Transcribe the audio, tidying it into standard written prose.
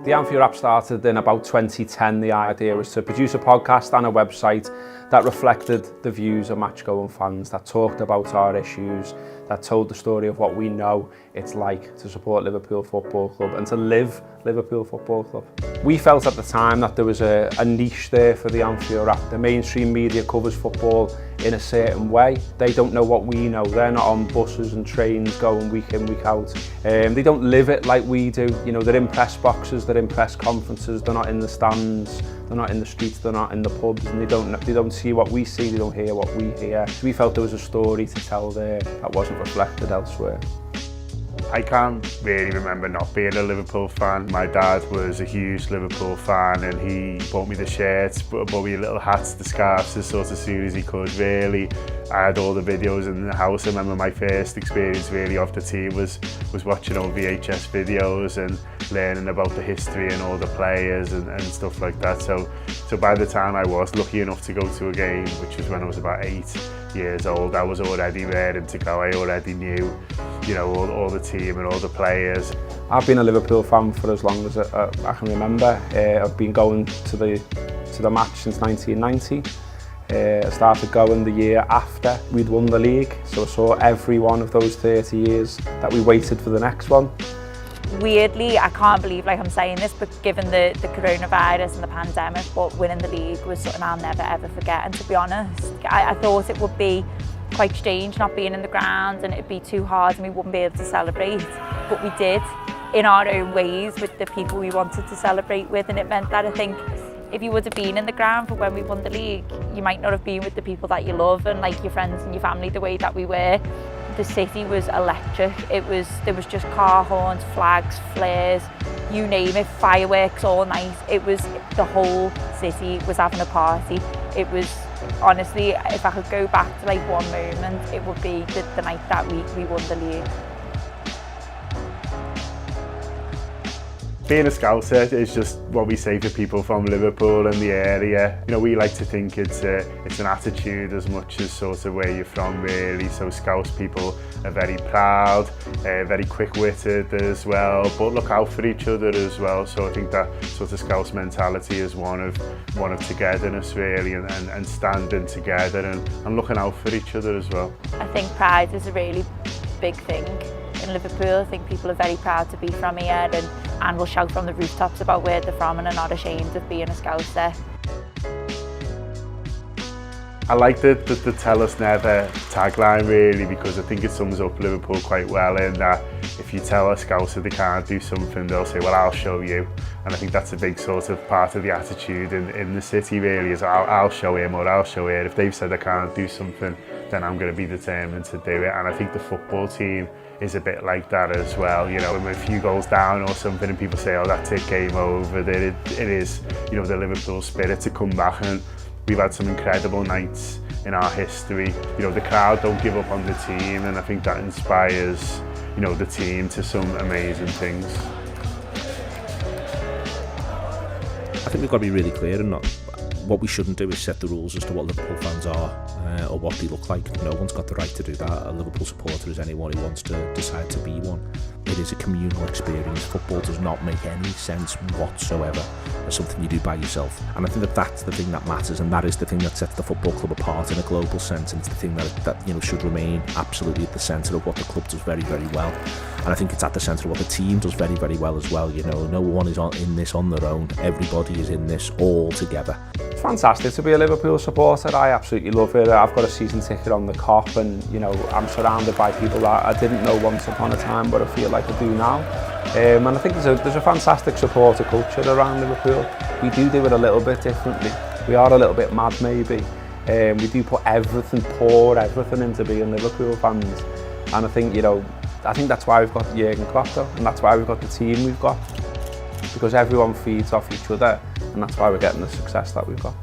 The Anfield Wrap started in about 2010. The idea was to produce a podcast and a website that reflected the views of match-going fans, that talked about our issues, that told the story of what we know it's like to support Liverpool Football Club and to live Liverpool Football Club. We felt at the time that there was a niche there for the Anfield Wrap. The mainstream media covers football in a certain way. They don't know what we know. They're not on buses and trains going week in, week out. They don't live it like we do. You know, they're in press boxes, they're in press conferences, they're not in the stands, they're not in the streets, they're not in the pubs, and they don't see what we see, they don't hear what we hear. So we felt there was a story to tell there that wasn't reflected elsewhere. I can't really remember not being a Liverpool fan. My dad was a huge Liverpool fan and he bought me the shirts, bought me little hats, the scarves as soon as he could really. I had all the videos in the house. I remember my first experience really of the team was watching all VHS videos and learning about the history and all the players and stuff like that. So by the time I was lucky enough to go to a game, which was when I was about 8 years old, I was already raring to go. I already knew, you know, all the team and all the players. I've been a Liverpool fan for as long as I can remember. I've been going to the match since 1990. I started going the year after we'd won the league, so I saw every one of those 30 years that we waited for the next one. Weirdly, I can't believe I'm saying this, but given the coronavirus and the pandemic, but winning the league was something I'll never ever forget. And to be honest, I thought it would be quite strange not being in the ground and it'd be too hard and we wouldn't be able to celebrate. But we did, in our own ways, with the people we wanted to celebrate with, and it meant that I think if you would have been in the ground for when we won the league, you might not have been with the people that you love and like your friends and your family the way that we were. The city was electric. There was just car horns, flags, flares, you name it, fireworks all night. It was, the whole city was having a party. It was, honestly, if I could go back to one moment, it would be the night that we won the league. Being a Scouser is just what we say to people from Liverpool and the area. You know, we like to think it's an attitude as much as sort of where you're from really. So Scouse people are very proud, very quick-witted as well, but look out for each other as well. So I think that sort of Scouse mentality is one of togetherness really, and standing together and looking out for each other as well. I think pride is a really big thing in Liverpool. I think people are very proud to be from here and will shout from the rooftops about where they're from and are not ashamed of being a Scouser. I like the tell us never tagline really, because I think it sums up Liverpool quite well in that if you tell a Scouser they can't do something, they'll say, well, I'll show you. And I think that's a big sort of part of the attitude in the city really, is I'll show him or I'll show her. If they've said I can't do something, then I'm going to be determined to do it. And I think the football team is a bit like that as well. You know, when we're a few goals down or something and people say, oh, that's it, game over, it is, you know, the Liverpool spirit to come back. And we've had some incredible nights in our history. You know, the crowd don't give up on the team, and I think that inspires, you know, the team to some amazing things. I think we've got to be really clear, and what we shouldn't do is set the rules as to what Liverpool fans are or what they look like. No one's got the right to do that. A Liverpool supporter is anyone who wants to decide to be one. It is a communal experience. Football does not make any sense whatsoever as something you do by yourself. And I think that that's the thing that matters, and that is the thing that sets the football club apart in a global sense. And it's the thing that you know should remain absolutely at the centre of what the club does very, very well. And I think it's at the centre of what the team does very, very well as well. You know, no one is in this on their own. Everybody is in this all together. It's fantastic to be a Liverpool supporter. I absolutely love it. I've got a season ticket on the Cop, and you know, I'm surrounded by people that I didn't know once upon a time, but I feel like I do now. And I think there's a fantastic supporter culture around Liverpool. We do it a little bit differently. We are a little bit mad maybe. We do pour everything into being Liverpool fans. And I think, you know, that's why we've got Jurgen Klopp though, and that's why we've got the team we've got. Because everyone feeds off each other, and that's why we're getting the success that we've got.